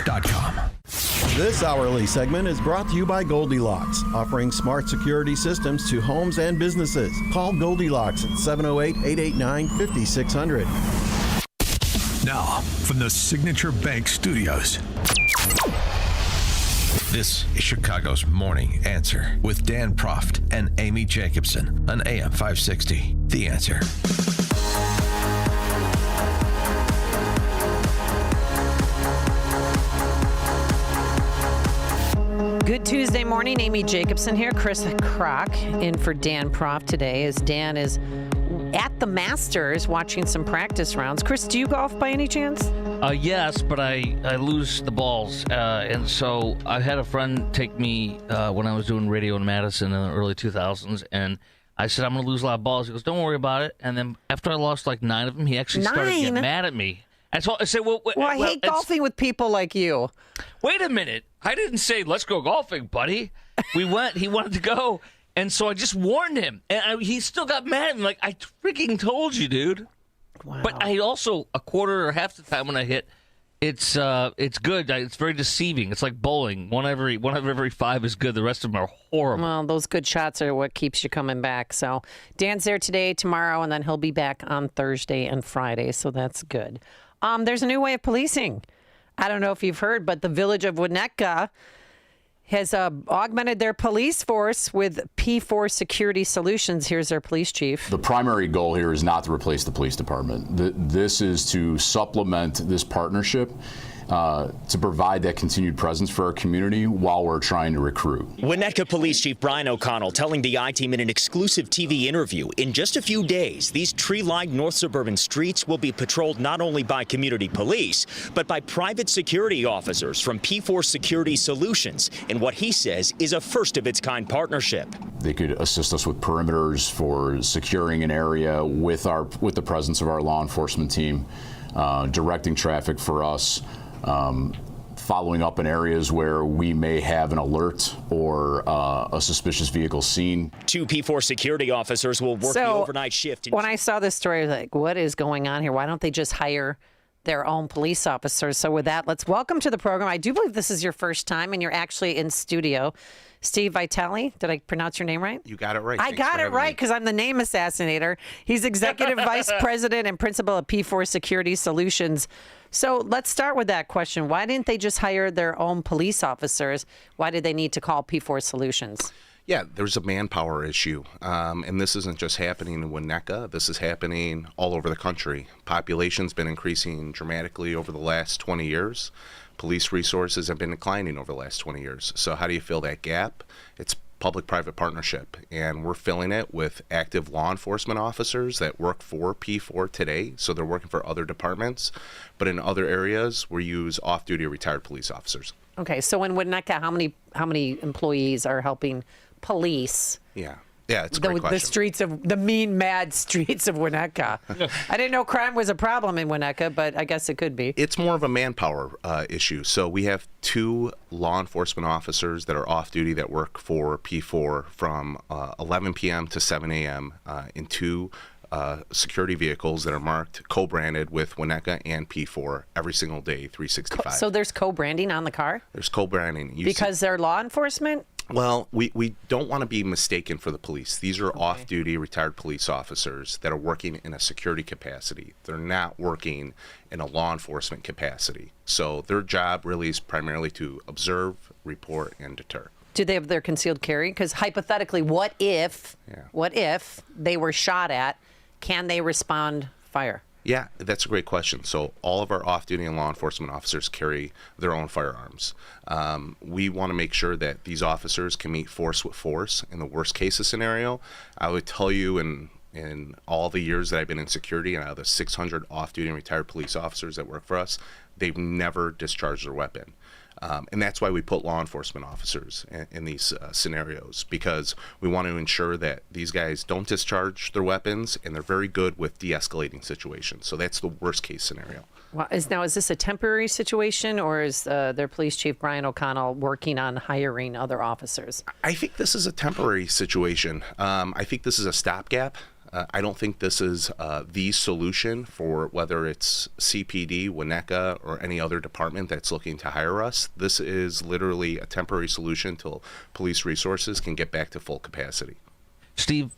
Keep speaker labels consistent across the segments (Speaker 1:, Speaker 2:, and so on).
Speaker 1: P4SecuritySolutions.com.
Speaker 2: This hourly segment is brought to you by Goldilocks, offering smart security systems to homes and businesses. Call Goldilocks at 708-889-5600.
Speaker 1: Now, from the Signature Bank Studios. This is Chicago's Morning Answer with Dan Proft and Amy Jacobson on AM 560. The Answer.
Speaker 3: Good Tuesday morning. Amy Jacobson here. Chris Kroc in for Dan Proft today as Dan is at the Masters watching some practice rounds. Chris, do you golf by any chance?
Speaker 4: Yes, but I lose the balls. And so I had a friend take me when I was doing radio in Madison in the early 2000s, and I said, I'm going to lose a lot of balls. He goes, don't worry about it. And then after I lost like 9 of them, he actually started getting mad at me. And so I said, well,
Speaker 3: I hate golfing with people like you.
Speaker 4: Wait a minute. I didn't say, let's go golfing, buddy. We went. He wanted to go. And so I just warned him. And he still got mad at me. Like, I freaking told you, dude.
Speaker 3: Wow.
Speaker 4: But I also, a quarter or half the time when I hit, it's good. It's very deceiving. It's like bowling. One of every 5 is good. The rest of them are horrible.
Speaker 3: Well, those good shots are what keeps you coming back. So Dan's there today, tomorrow, and then he'll be back on Thursday and Friday. So that's good. There's a new way of policing. I don't know if you've heard, but the village of Winnetka has augmented their police force with P4 Security Solutions. Here's their police chief.
Speaker 5: The primary goal here is not to replace the police department. This is to supplement this partnership to provide that continued presence for our community while we're trying to recruit.
Speaker 6: Winnetka Police Chief Brian O'Connell telling the I-Team in an exclusive TV interview, in just a few days, these tree-lined north suburban streets will be patrolled not only by community police, but by private security officers from P4 Security Solutions in what he says is a first-of-its-kind partnership.
Speaker 5: They could assist us with perimeters for securing an area with the presence of our law enforcement team, directing traffic for us, following up in areas where we may have an alert or a suspicious vehicle seen. 2 P4 security officers will work the overnight shift.
Speaker 3: When I saw this story, I was like, what is going on here? Why don't they just hire their own police officers? So with that, let's welcome to the program. I do believe this is your first time, and you're actually in studio. Steve Vitale, did I pronounce your name right?
Speaker 7: You got it right.
Speaker 3: I got it right because I'm the name assassinator. He's Executive Vice President and Principal of P4 Security Solutions. So let's start with that question. Why didn't they just hire their own police officers? Why did they need to call P4 Solutions?
Speaker 7: Yeah, there's a manpower issue, and this isn't just happening in Winnetka. This is happening all over the country. Population's been increasing dramatically over the last 20 years. Police resources have been declining over the last 20 years. So how do you fill that gap? It's public-private partnership, and we're filling it with active law enforcement officers that work for P4 today, so they're working for other departments. But in other areas, we use off-duty retired police officers.
Speaker 3: Okay, so in Winnetka, how many employees are helping police?
Speaker 7: Yeah, it's a great question.
Speaker 3: The mean, mad streets of Winnetka. I didn't know crime was a problem in Winnetka, but I guess it could be.
Speaker 7: It's more of a manpower issue. So we have 2 law enforcement officers that are off duty that work for P4 from 11 p.m. to 7 a.m. In 2 security vehicles that are marked, co-branded with Winnetka and P4 every single day, 365.
Speaker 3: So there's co-branding on the car?
Speaker 7: There's co-branding.
Speaker 3: Because they're law enforcement?
Speaker 7: Well, we don't want to be mistaken for the police. These are off-duty retired police officers that are working in a security capacity. They're not working in a law enforcement capacity. So their job really is primarily to observe, report, and deter.
Speaker 3: Do they have their concealed carry? Because hypothetically, what if they were shot at? Can they respond fire?
Speaker 7: Yeah, that's a great question. So all of our off-duty and law enforcement officers carry their own firearms. We want to make sure that these officers can meet force with force in the worst case scenario. I would tell you in all the years that I've been in security, and out of the 600 off-duty and retired police officers that work for us, they've never discharged their weapon. And that's why we put law enforcement officers in these scenarios, because we want to ensure that these guys don't discharge their weapons, and they're very good with de-escalating situations. So that's the worst case scenario.
Speaker 3: Well, is this a temporary situation, or is their police chief, Brian O'Connell, working on hiring other officers?
Speaker 7: I think this is a temporary situation. I think this is a stopgap. I don't think this is the solution for whether it's CPD, Winnetka, or any other department that's looking to hire us. This is literally a temporary solution until police resources can get back to full capacity.
Speaker 4: Steve,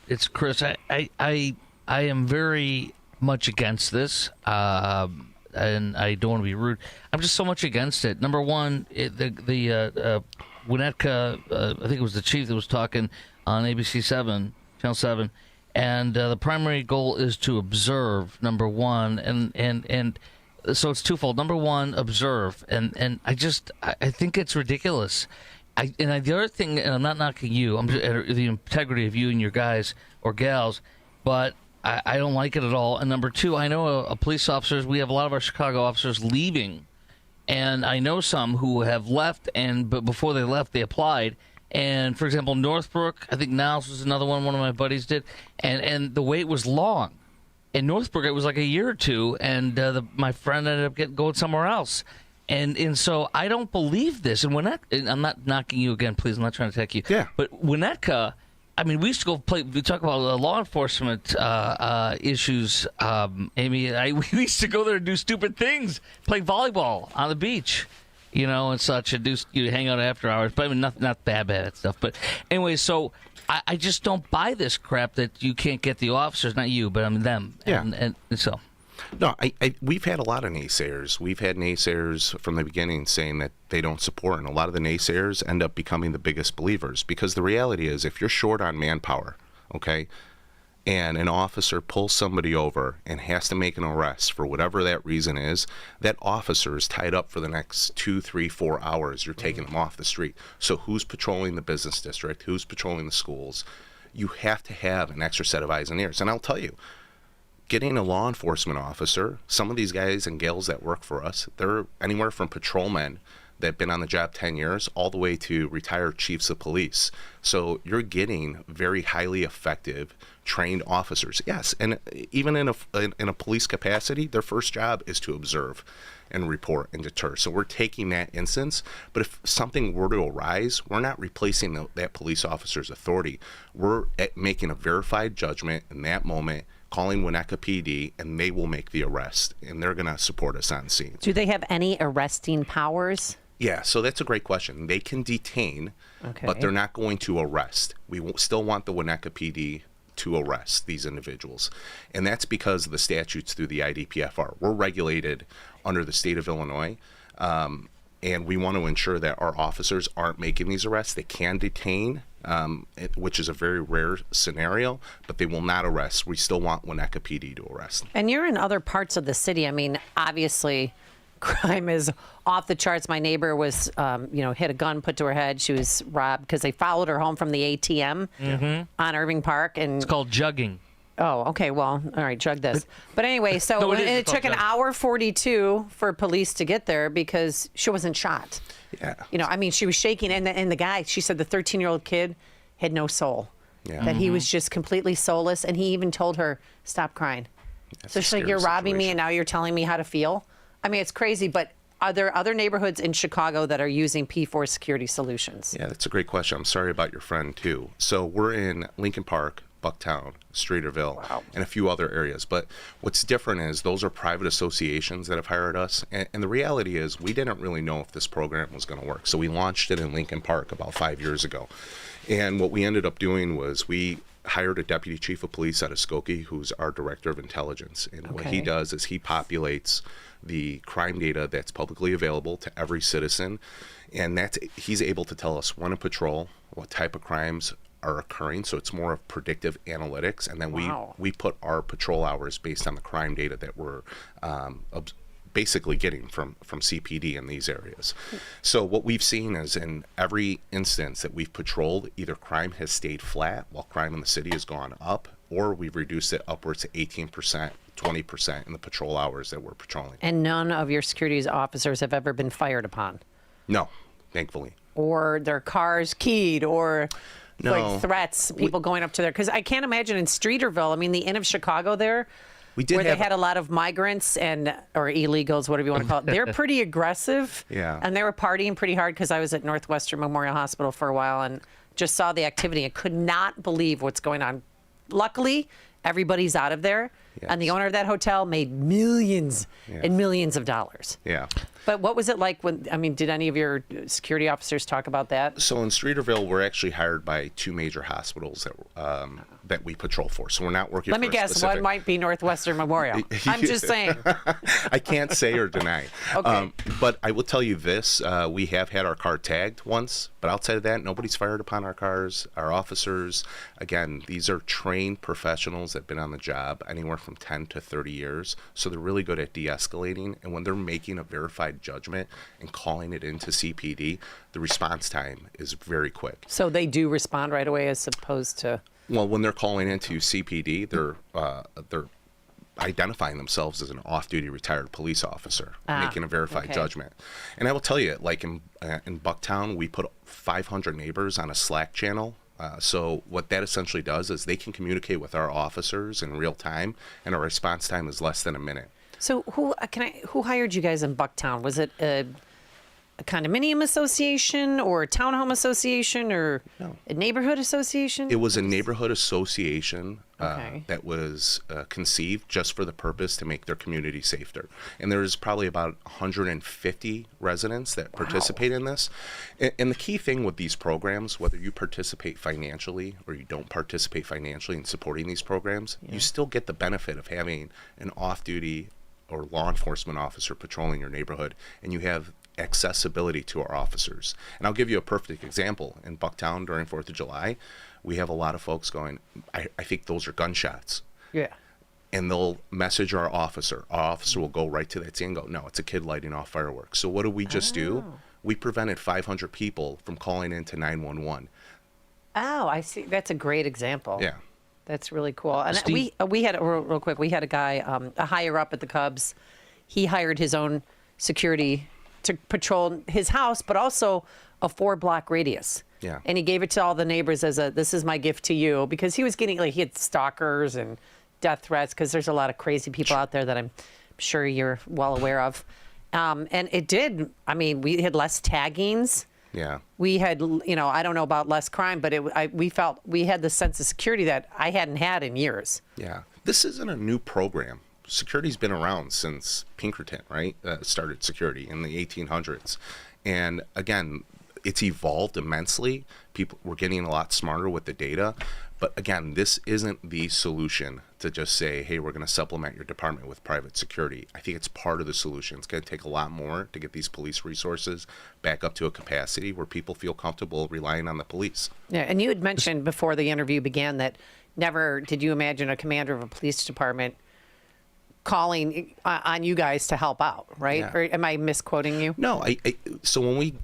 Speaker 4: it's Chris. I am very much against this, and I don't want to be rude. I'm just so much against it. Number one, the Winnetka, I think it was the chief that was talking on ABC 7, Channel 7, and the primary goal is to observe, number one, and so it's twofold. Number one, observe, and I think it's ridiculous. The other thing, and I'm not knocking you, I'm just the integrity of you and your guys or gals, but I don't like it at all. And number two, I know a police officers, we have a lot of our Chicago officers leaving, and I know some who have left, but before they left, they applied. And, for example, Northbrook, I think Niles was another one of my buddies did, and the wait was long. In Northbrook, it was like a year or two, and my friend ended up going somewhere else. And so I don't believe this. And I'm not knocking you again, please. I'm not trying to attack you.
Speaker 7: Yeah.
Speaker 4: But Winnetka, I mean, we used to go play. We talk about law enforcement issues. Amy, we used to go there and do stupid things, play volleyball on the beach, and such, and hang out after hours. But I mean, not bad stuff. But anyway, so I just don't buy this crap that you can't get the officers, not you, but I mean them.
Speaker 7: Yeah.
Speaker 4: And so.
Speaker 7: No, we've had a lot of naysayers. We've had naysayers from the beginning saying that they don't support, and a lot of the naysayers end up becoming the biggest believers, because the reality is if you're short on manpower, okay, and an officer pulls somebody over and has to make an arrest for whatever that reason is, that officer is tied up for the next 2, 3, 4 hours. You're taking them off the street. So who's patrolling the business district? Who's patrolling the schools? You have to have an extra set of eyes and ears. And I'll tell you, getting a law enforcement officer, some of these guys and gals that work for us, they're anywhere from patrolmen that have been on the job 10 years all the way to retired chiefs of police. So you're getting very highly effective, trained officers. Yes, and even in a police capacity, their first job is to observe and report and deter. So we're taking that instance, but if something were to arise, we're not replacing that police officer's authority. We're making a verified judgment in that moment, calling Winnetka PD, and they will make the arrest, and they're going to support us on scene.
Speaker 3: Do they have any arresting powers?
Speaker 7: Yeah, so that's a great question. They can detain,
Speaker 3: Okay.
Speaker 7: but they're not going to arrest. We still want the Winnetka PD to arrest these individuals, and that's because of the statutes through the IDPFR. We're regulated under the state of Illinois, and we want to ensure that our officers aren't making these arrests. They can detain, which is a very rare scenario, but they will not arrest. We still want Winnetka PD to arrest.
Speaker 3: And you're in other parts of the city. I mean, obviously, crime is off the charts. My neighbor was, hit a gun put to her head. She was robbed because they followed her home from the ATM on Irving Park. And
Speaker 4: It's called jugging.
Speaker 3: Oh, okay. Well, all right, chug this. But anyway, so
Speaker 4: No,
Speaker 3: it took an
Speaker 4: jugging.
Speaker 3: hour 42 for police to get there because she wasn't shot.
Speaker 7: Yeah.
Speaker 3: She was shaking. And the guy, she said the 13-year-old kid had no soul.
Speaker 7: Yeah.
Speaker 3: That he was just completely soulless. And he even told her, stop crying.
Speaker 7: That's
Speaker 3: So
Speaker 7: a
Speaker 3: she's like,
Speaker 7: scary
Speaker 3: you're robbing me
Speaker 7: situation.
Speaker 3: and now you're telling me how to feel? I mean, it's crazy. But are there other neighborhoods in Chicago that are using P4 Security Solutions?
Speaker 7: Yeah, that's a great question. I'm sorry about your friend, too. So we're in Lincoln Park, Bucktown, Streeterville, and a few other areas. But what's different is those are private associations that have hired us. And the reality is we didn't really know if this program was going to work. So we launched it in Lincoln Park about 5 years ago. And what we ended up doing was we hired a deputy chief of police out of Skokie, who's our director of intelligence. And what he does is he populates the crime data that's publicly available to every citizen. And he's able to tell us when to patrol, what type of crimes are occurring. So it's more of predictive analytics. And then we put our patrol hours based on the crime data that we're basically getting from CPD in these areas. So what we've seen is in every instance that we've patrolled, either crime has stayed flat while crime in the city has gone up, or we've reduced it upwards to 18%, 20% in the patrol hours that we're patrolling.
Speaker 3: And none of your security officers have ever been fired upon?
Speaker 7: No, thankfully.
Speaker 3: Or their cars keyed, or
Speaker 7: No.
Speaker 3: like threats, people going up to there? Because I can't imagine in Streeterville, I mean, the Inn of Chicago there, where they had a lot of migrants or illegals, whatever you want to call it. They're pretty aggressive.
Speaker 7: Yeah.
Speaker 3: And they were partying pretty hard because I was at Northwestern Memorial Hospital for a while and just saw the activity and could not believe what's going on luckily, everybody's out of there.
Speaker 7: Yes.
Speaker 3: And the owner of that hotel made millions and millions of dollars.
Speaker 7: Yeah.
Speaker 3: But what was it like did any of your security officers talk about that?
Speaker 7: So in Streeterville, we're actually hired by 2 major hospitals that we patrol for. So we're not working
Speaker 3: Let me
Speaker 7: for a
Speaker 3: guess,
Speaker 7: specific...
Speaker 3: one might be Northwestern Memorial. I'm just saying.
Speaker 7: I can't say or deny.
Speaker 3: Okay.
Speaker 7: But I will tell you this, we have had our car tagged once, but outside of that, nobody's fired upon our cars, our officers. Again, these are trained professionals that have been on the job anywhere from 10 to 30 years. So they're really good at de-escalating. And when they're making a verified judgment and calling it into CPD, the response time is very quick.
Speaker 3: So they do respond right away as opposed to...
Speaker 7: Well, when they're calling into CPD, they're identifying themselves as an off-duty retired police officer, making a verified judgment. And I will tell you, like in Bucktown, we put 500 neighbors on a Slack channel. So what that essentially does is they can communicate with our officers in real time, and our response time is less than a minute.
Speaker 3: So who hired you guys in Bucktown? Was it a condominium association or a townhome association or a neighborhood association?
Speaker 7: It was a neighborhood association that was conceived just for the purpose to make their community safer. And there's probably about 150 residents that participate in this. And the key thing with these programs, whether you participate financially or you don't participate financially in supporting these programs, you still get the benefit of having an off-duty or law enforcement officer patrolling your neighborhood, and you have accessibility to our officers. And I'll give you a perfect example. In Bucktown during 4th of July, we have a lot of folks going, I think those are gunshots.
Speaker 3: Yeah.
Speaker 7: And they'll message our officer. Our officer will go right to that scene and go, no, it's a kid lighting off fireworks. So what do we just do? We prevented 500 people from calling into 911.
Speaker 3: Oh, I see. That's a great example.
Speaker 7: Yeah.
Speaker 3: That's really cool. And
Speaker 4: Steve?
Speaker 3: we had, real quick, we had a guy, a higher up at the Cubs. He hired his own security to patrol his house, but also a 4-block radius.
Speaker 7: Yeah.
Speaker 3: And he gave it to all the neighbors as this is my gift to you, because he was getting, he had stalkers and death threats, because there's a lot of crazy people out there that I'm sure you're well aware of. And it did, we had less taggings.
Speaker 7: Yeah.
Speaker 3: We had, I don't know about less crime, but we felt we had the sense of security that I hadn't had in years.
Speaker 7: Yeah. This isn't a new program. Security's been around since Pinkerton, right? Started security in the 1800s. And again, it's evolved immensely. We're getting a lot smarter with the data. But again, this isn't the solution to just say, hey, we're going to supplement your department with private security. I think it's part of the solution. It's going to take a lot more to get these police resources back up to a capacity where people feel comfortable relying on the police.
Speaker 3: Yeah, and you had mentioned before the interview began that never did you imagine a commander of a police department calling on you guys to help out, right?
Speaker 7: Yeah.
Speaker 3: Or am I misquoting you?
Speaker 7: No, so when we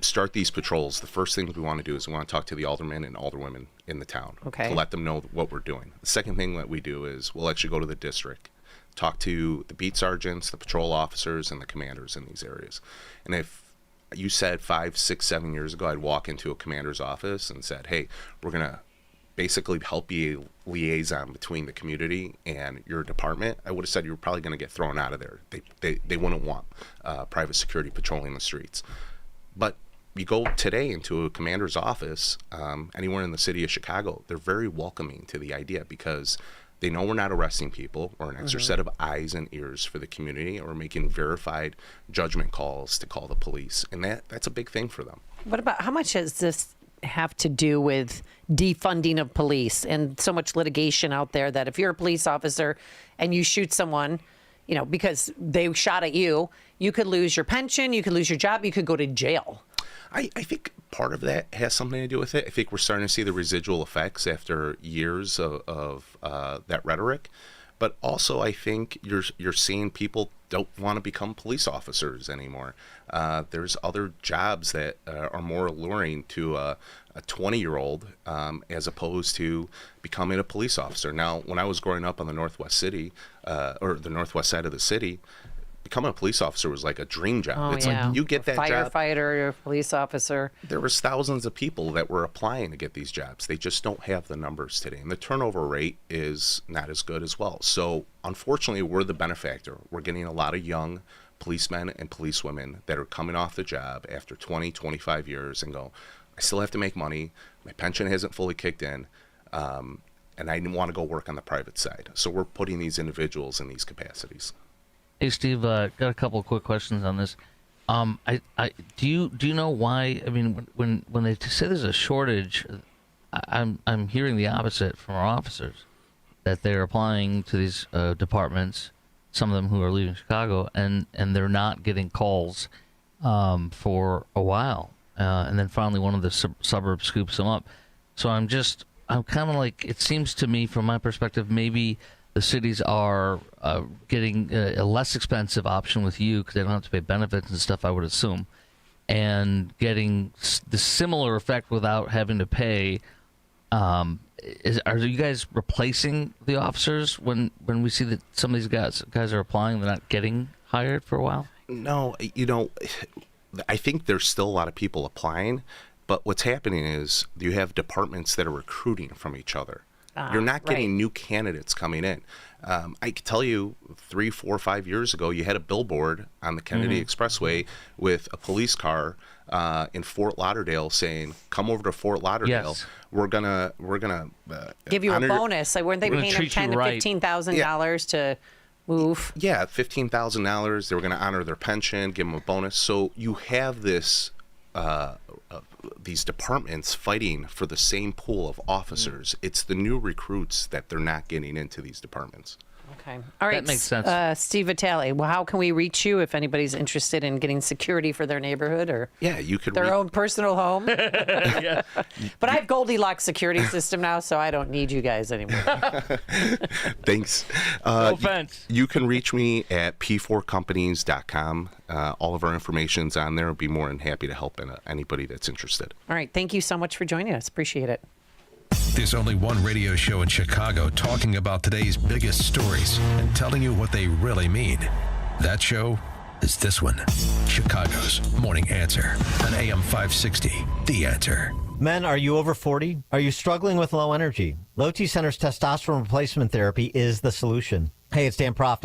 Speaker 7: start these patrols, the first thing that we want to do is we want to talk to the aldermen and alderwomen in the town
Speaker 3: to
Speaker 7: let them know what we're doing. The second thing that we do is we'll actually go to the district, talk to the beat sergeants, the patrol officers, and the commanders in these areas. And if you said 5, 6, 7 years ago, I'd walk into a commander's office and said, hey, we're going to basically help be a liaison between the community and your department, I would have said you were probably going to get thrown out of there. They wouldn't want private security patrolling the streets. But you go today into a commander's office, anywhere in the city of Chicago, they're very welcoming to the idea because they know we're not arresting people. We're an extra set of eyes and ears for the community, and we're making verified judgment calls to call the police. And that's a big thing for them.
Speaker 3: What about, how much does this have to do with defunding of police and so much litigation out there that if you're a police officer and you shoot someone, because they shot at you, you could lose your pension, you could lose your job, you could go to jail.
Speaker 7: I think part of that has something to do with it. I think we're starting to see the residual effects after years of that rhetoric. But also, I think you're seeing people don't want to become police officers anymore. There's other jobs that are more alluring to a 20-year-old as opposed to becoming a police officer. Now, when I was growing up on the Northwest City, or the Northwest side of the city, becoming a police officer was like a dream job. It's like you get that job.
Speaker 3: Firefighter, or police officer.
Speaker 7: There was thousands of people that were applying to get these jobs. They just don't have the numbers today. And the turnover rate is not as good as well. So unfortunately, we're the benefactor. We're getting a lot of young policemen and policewomen that are coming off the job after 20, 25 years and go, I still have to make money. My pension hasn't fully kicked in. and I want to go work on the private side. So we're putting these individuals in these capacities.
Speaker 4: Hey, Steve, got a couple of quick questions on this. Do you know why? I mean, when they say there's a shortage, I'm hearing the opposite from our officers, that they're applying to these departments, some of them who are leaving Chicago, and they're not getting calls for a while, and then finally one of the suburbs scoops them up. So I'm kind of like, it seems to me from my perspective, maybe the cities are getting a less expensive option with you because they don't have to pay benefits and stuff, I would assume, and getting the similar effect without having to pay. Are you guys replacing the officers when we see that some of these guys are applying, they're not getting hired for a while?
Speaker 7: No, I think there's still a lot of people applying, but what's happening is you have departments that are recruiting from each other. You're not getting new candidates coming in. I can tell you 3, 4, 5 years ago, you had a billboard on the Kennedy Expressway with a police car in Fort Lauderdale saying, "Come over to Fort Lauderdale.
Speaker 4: Yes.
Speaker 7: We're gonna
Speaker 3: Give you a bonus. Like, weren't they paying them $10,000 to $15,000 to move?
Speaker 7: Yeah, $15,000. They were going to honor their pension, give them a bonus. So you have this these departments fighting for the same pool of officers. It's the new recruits that they're not getting into these departments.
Speaker 3: Okay. All right.
Speaker 4: That makes sense.
Speaker 3: Steve Vitale, well, how can we reach you if anybody's interested in getting security for their neighborhood or
Speaker 7: You could
Speaker 3: their own personal home?
Speaker 4: Yeah.
Speaker 3: But I have Goldilocks security system now, so I don't need you guys anymore.
Speaker 7: Thanks.
Speaker 4: No offense.
Speaker 7: You can reach me at p4companies.com. All of our information's on there. I'll be more than happy to help anybody that's interested.
Speaker 3: All right. Thank you so much for joining us. Appreciate it.
Speaker 1: There's only one radio show in Chicago talking about today's biggest stories and telling you what they really mean. That show is this one, Chicago's Morning Answer on AM 560. The Answer.
Speaker 8: Men, are you over 40? Are you struggling with low energy? Low T Center's testosterone replacement therapy is the solution. Hey, it's Dan Proft.